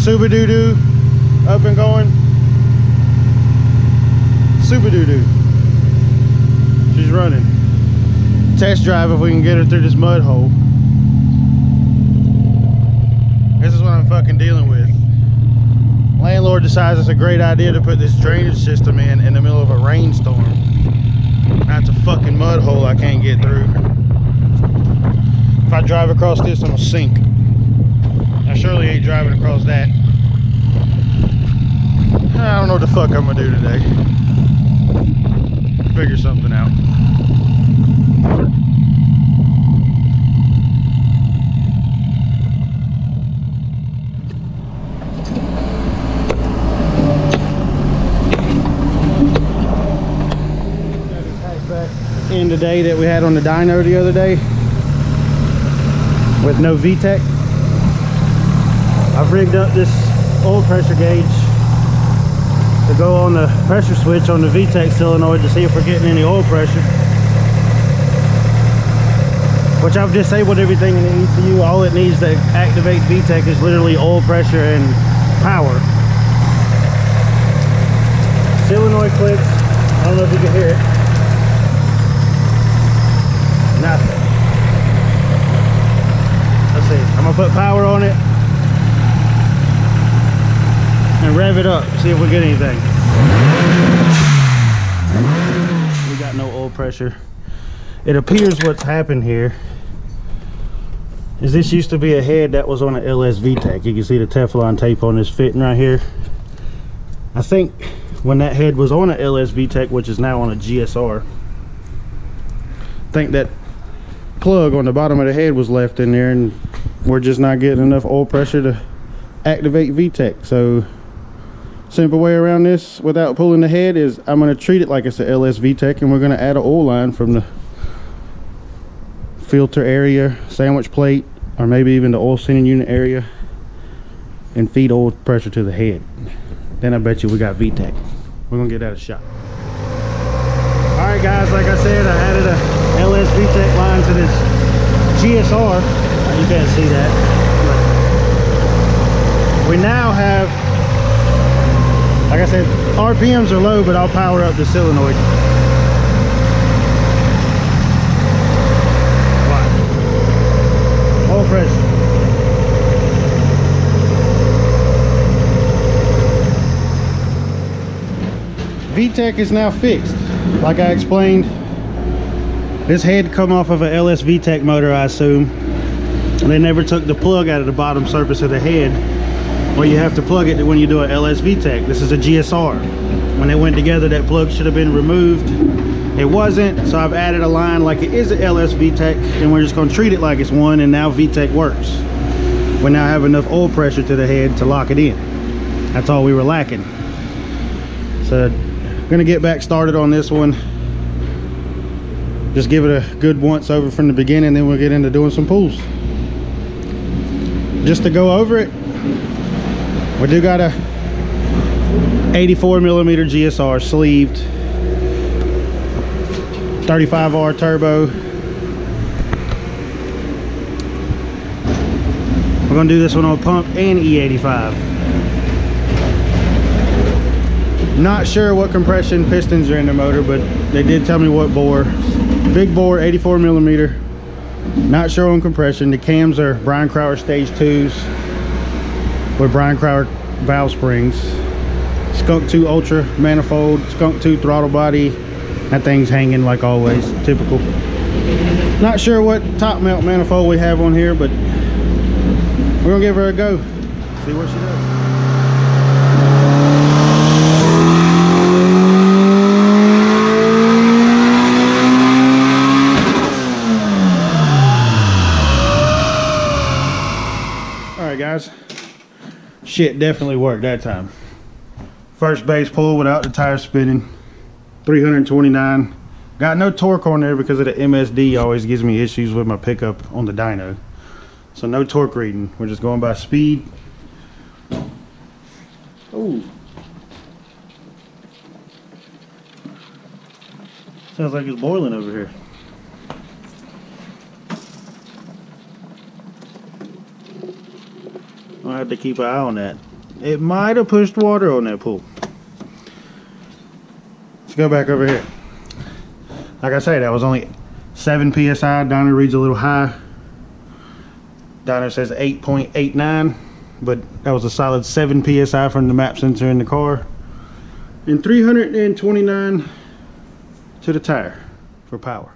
Super doo-doo up and going. Super doo-doo. She's running. Test drive if we can get her through this mud hole. This is what I'm fucking dealing with. Landlord decides it's a great idea to put this drainage system in the middle of a rainstorm. That's a fucking mud hole I can't get through. If I drive across this, I'm gonna sink. I surely ain't driving across that. I don't know what the fuck I'm gonna do today. Figure something out. In today that we had on the dyno the other day with no VTEC. I've rigged up this oil pressure gauge to go on the pressure switch on the VTEC solenoid to see if we're getting any oil pressure, which I've disabled everything in the ECU. All it needs to activate VTEC is literally oil pressure and power. Solenoid clicks. I don't know if you can hear it. Nothing. Let's see. I'm gonna put power on it and rev it up, see if we get anything. We got no oil pressure. It appears what's happened here is this used to be a head that was on an LS VTEC. You can see the Teflon tape on this fitting right here. I think when that head was on an LS VTEC, which is now on a GSR, I think that plug on the bottom of the head was left in there, and we're just not getting enough oil pressure to activate VTEC. So simple way around this without pulling the head is I'm going to treat it like it's a LS VTEC, and we're going to add an oil line from the filter area, sandwich plate, or maybe even the oil sending unit area, and feed oil pressure to the head. Then I bet you we got VTEC. We're going to give that a shot. Alright guys, like I said, I added a LS VTEC line to this GSR. You can't see that, but we now have, like I said, RPMs are low, but I'll power up the solenoid. Wow. Oil pressure. VTEC is now fixed. Like I explained, this head come off of a LS VTEC motor, I assume. And they never took the plug out of the bottom surface of the head, where you have to plug it when you do a LS VTEC. This is a GSR. When they went together, that plug should have been removed. It wasn't, so I've added a line like it is a LS VTEC, and we're just going to treat it like it's one, and now VTEC works. We now have enough oil pressure to the head to lock it in. That's all we were lacking. So gonna get back started on this one. Just give it a good once over from the beginning, then we'll get into doing some pulls. Just to go over it, we do got a 84mm GSR sleeved, 35R turbo. We're gonna do this one on pump and E85. Not sure what compression pistons are in the motor, but they did tell me what bore. Big bore, 84mm. Not sure on compression. The cams are Brian Crowder stage 2s with Brian Crowder valve springs. Skunk 2 Ultra manifold, Skunk 2 throttle body. That thing's hanging like always, typical. Not sure what top mount manifold we have on here, but we're gonna give her a go. See what she does. Guys, shit definitely worked that time. First base pull without the tire spinning, 329. Got no torque on there because of the MSD always gives me issues with my pickup on the dyno, so no torque reading. We're just going by speed. Ooh, sounds like it's boiling over here. I have to keep an eye on that. It might have pushed water on that pool. Let's go back over here. Like I say, that was only 7 psi. Dyno reads a little high. Dyno says 8.89, but that was a solid 7 psi from the map sensor in the car. And 329 to the tire for power.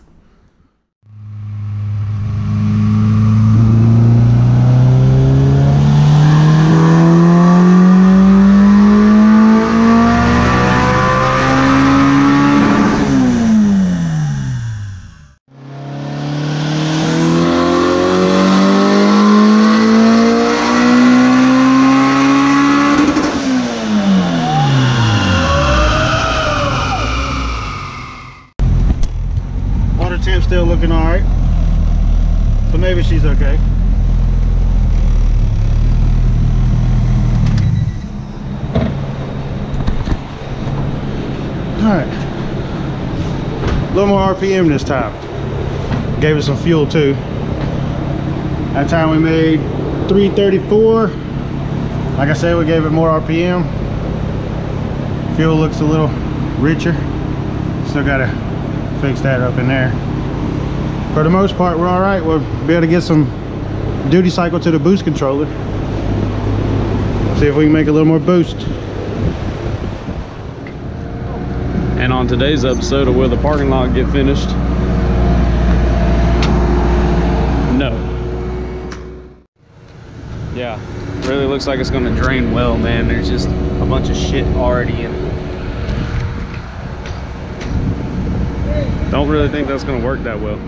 Temp's still looking all right, so maybe she's okay. All right, a little more RPM this time. Gave it some fuel too. That time we made 334. Like I said, we gave it more RPM. Fuel looks a little richer. Still gotta fix that up in there. For the most part, we're all right. We'll be able to get some duty cycle to the boost controller. See if we can make a little more boost. And on today's episode of Will the Parking Lot Get Finished? No. Yeah, really looks like it's gonna drain well, man. There's just a bunch of shit already in it. Don't really think that's gonna work that well.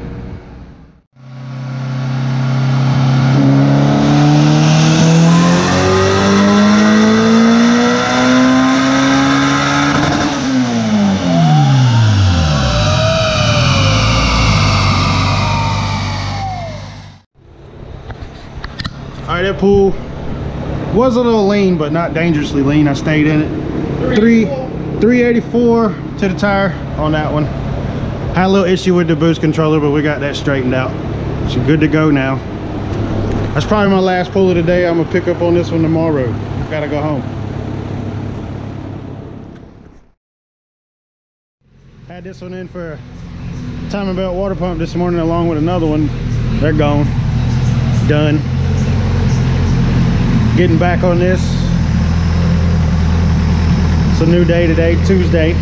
All right, that pool was a little lean, but not dangerously lean. I stayed in it. 384 to the tire on that one. Had a little issue with the boost controller, but we got that straightened out. So good to go now. That's probably my last pull of the day. I'm gonna pick up on this one tomorrow. Gotta go home. Had this one in for a timing belt water pump this morning along with another one. They're gone. Done. Getting back on this. It's a new day today, Tuesday.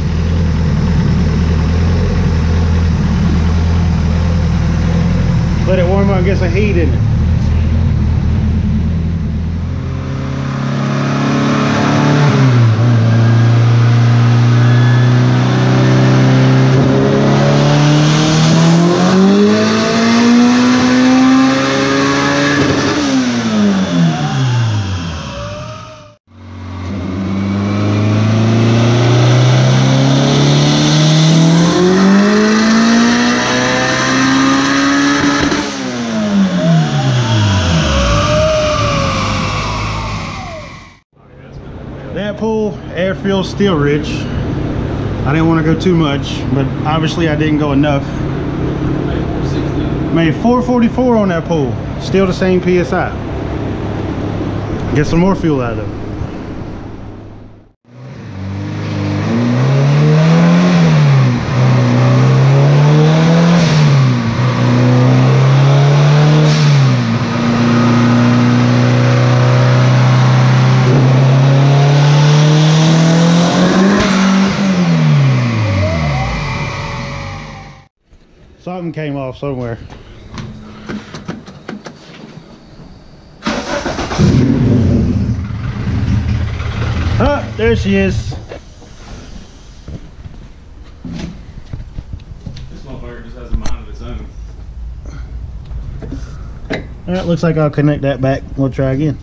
Let it warm up and get some heat in it. That pool, air feels still rich. I didn't want to go too much, but obviously I didn't go enough. Made 444 on that pool, still the same PSI. Get some more fuel out of it. Something came off somewhere. Ah, there she is. This motherfucker just has a mind of its own. Alright, looks like I'll connect that back. We'll try again.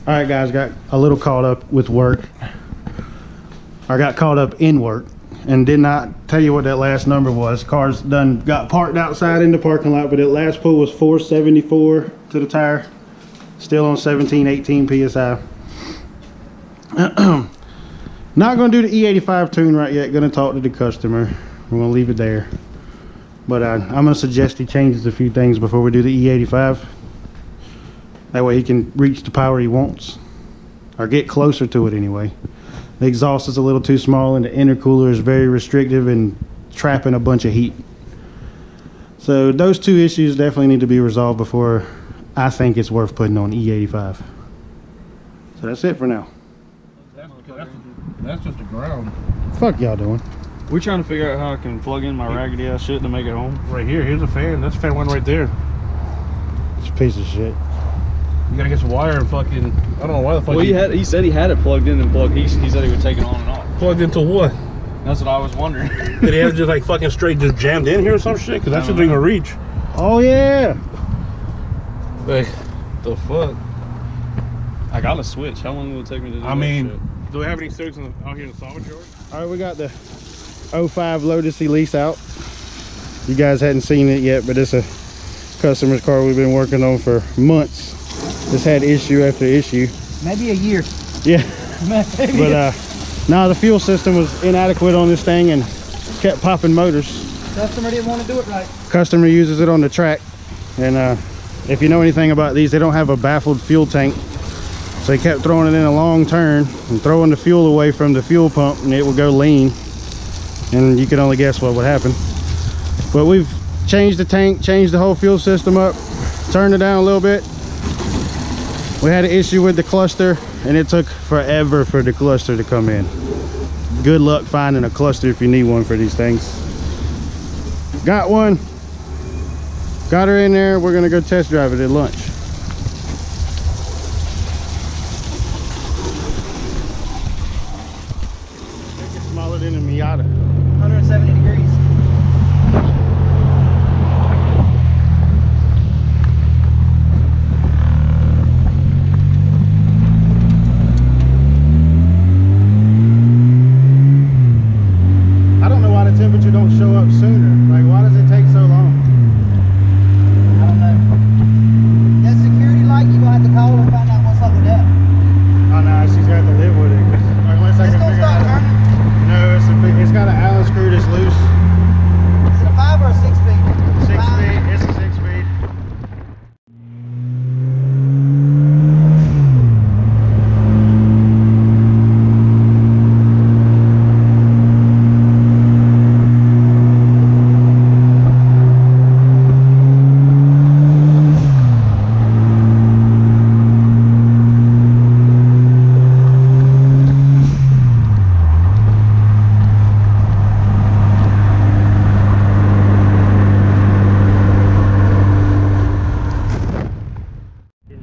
All right, guys, got a little caught up with work. I got caught up in work and did not tell you what that last number was. Car's done got parked outside in the parking lot, but that last pull was 474 to the tire. Still on 17, 18 PSI. Not going to do the E85 tune right yet. Going to talk to the customer. We're going to leave it there. But I'm going to suggest he changes a few things before we do the E85. That way he can reach the power he wants, or get closer to it anyway. The exhaust is a little too small and the intercooler is very restrictive and trapping a bunch of heat. So those two issues definitely need to be resolved before I think it's worth putting on E85. So that's it for now. That's just a ground. Fuck y'all doing? We're trying to figure out how I can plug in my raggedy ass shit to make it home. Right here, here's a fan. That's fan one right there. It's a piece of shit. You gotta get some wire and fucking, I don't know why the fuck. Well, he said he had it plugged in and plugged. He said he would take it on and off. Plugged into what? That's what I was wondering. Did he have it just like fucking straight just jammed in here or some shit? Because that shit's gonna reach. Oh yeah. Like, the fuck? I got a switch. How long will it take me to do I that mean, shit? do we have any circuits out here in the salvage yard? All right, we got the 05 Lotus Elise out. You guys hadn't seen it yet, but it's a customer's car we've been working on for months. It's had issue after issue. Maybe a year. Yeah. Maybe. But now the fuel system was inadequate on this thing and kept popping motors. Customer didn't want to do it right. Customer uses it on the track, and if you know anything about these, they don't have a baffled fuel tank, so they kept throwing it in a long turn and throwing the fuel away from the fuel pump, and it would go lean, and you can only guess what would happen. But we've changed the tank, changed the whole fuel system up, turned it down a little bit. We had an issue with the cluster, and it took forever for the cluster to come in. Good luck finding a cluster if you need one for these things. Got one. Got her in there. We're gonna go test drive it at lunch. It's smaller than a Miata. 170 degrees. I don't know why the temperature don't show up sooner. Like, why does it take so long? I don't know. That security light, you gonna have to call and find out what's up with that. Oh no, she's got to live with it. Unless I It's can gonna figure start out. turning. No, it's got an Allen screw that's loose. Is it a 5 or a 6 speed? 6 Five. speed. It's a 6 speed.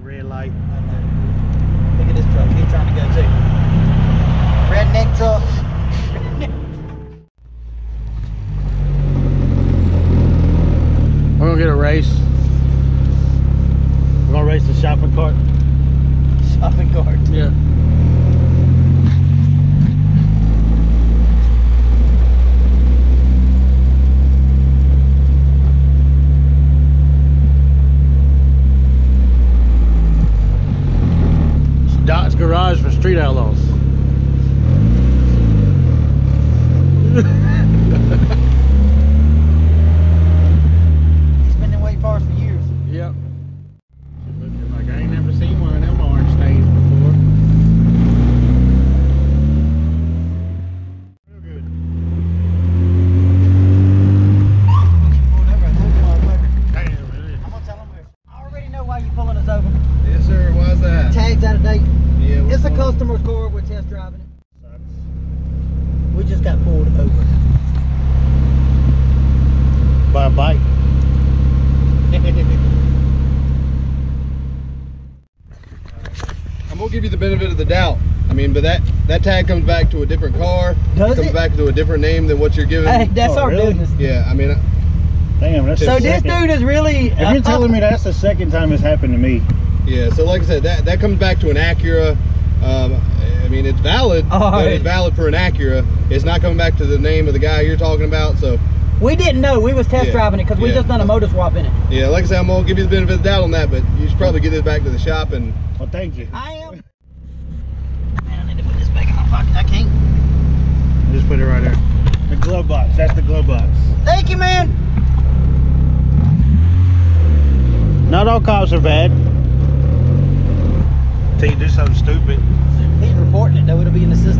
Red light. Look at this truck. He's trying to go too. Redneck truck. We're gonna get a race. We're gonna race the shopping cart. Shopping cart. Yeah. Dot's Garage for street outlaws. He's been in wait for us for years. Yep. Looking like I ain't never seen one of them orange stains before. Real good. Pulled over, I told you, motherfucker. Damn, really? I'm gonna tell him. I already know why you pulling us over. Yes, sir. Why's that? Tag's out of date. Yeah, It's a customer's car. We're test driving it. We just got pulled over. By a bike. I'm gonna give you the benefit of the doubt. I mean, but that tag comes back to a different car. Does comes it? back to a different name than what you're giving. Hey, that's Oh, our really? business. Yeah, I mean, Damn, that's So the this second. dude is really. If you're telling me that's the second time it's happened to me, Yeah, so like I said, that comes back to an Acura. I mean, it's valid, but it's valid for an Acura. It's not coming back to the name of the guy you're talking about, so. We didn't know. We was test driving it because we just done a motor swap in it. Yeah, like I said, I'm going to give you the benefit of the doubt on that, but you should probably get this back to the shop and... Well, thank you. I am. Man, I need to put this back on. Fuck, I can't. Just put it right there. The glove box. That's the glove box. Thank you, man. Not all cops are bad. Till you do something stupid. He's reporting it, though. It'll be in the system.